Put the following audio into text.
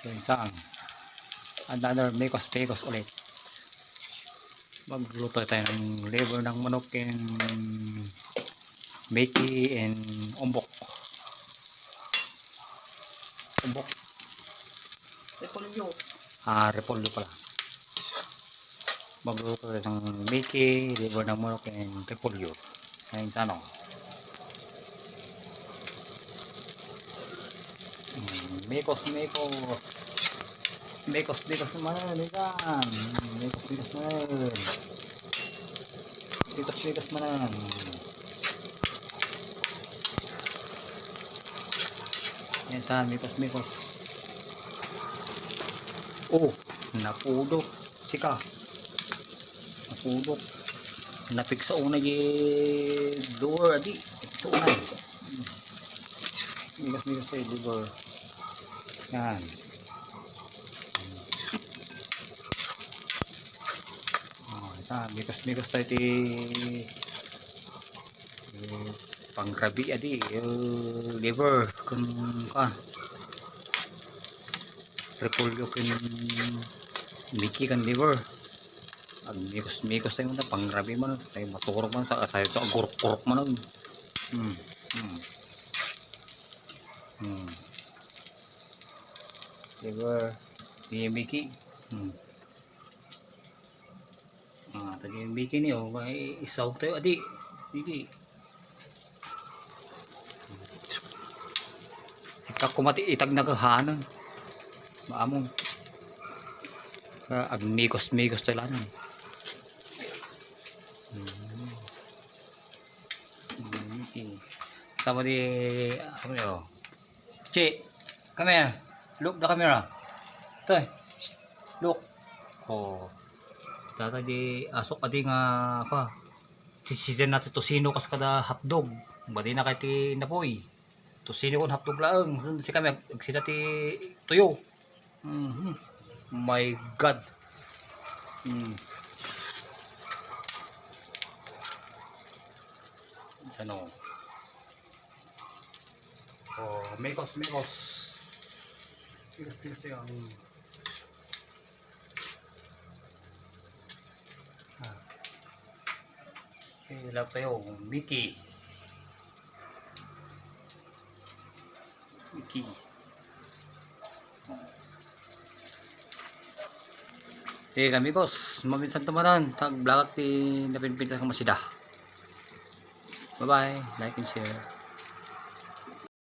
Yun sang. Another mekos ulit. Magluto tayo ng liver ng manok and meki and umbok. Repolyo. Repolyo pala. Magluto tayo ng meki, liver ng manok and repolyo. Ayun sa ano. Mekos naman ikan. Mekos naman. Yan sa mekos. Oh, napudot sika. Napudot. Napik sa una yung door adi. Ito na. Mekos sa liver. Yan. Mekos tayo panggrabi adi liver kun repolyo kun miki kan liver ag mekos tayo na panggrabi man tayo maturok man sa sayo to agurok man liver ni miki tadi miki ni oh isaw tayo adi miki kumati itag nakahanan maamong ag mekos tayo lang sama di apa ni oh cik come here look the camera toy look oh tata di asok adi nga apa season natin tosino kas kada hotdog badi na kay ti napoy tosino kon hotdog laeng si kami sila ti tuyo my god ano oh mekos tayo hilap tayo miki amigos maminsan tumaran tag vlog ti napinpintas ng masida. Bye bye, like and share.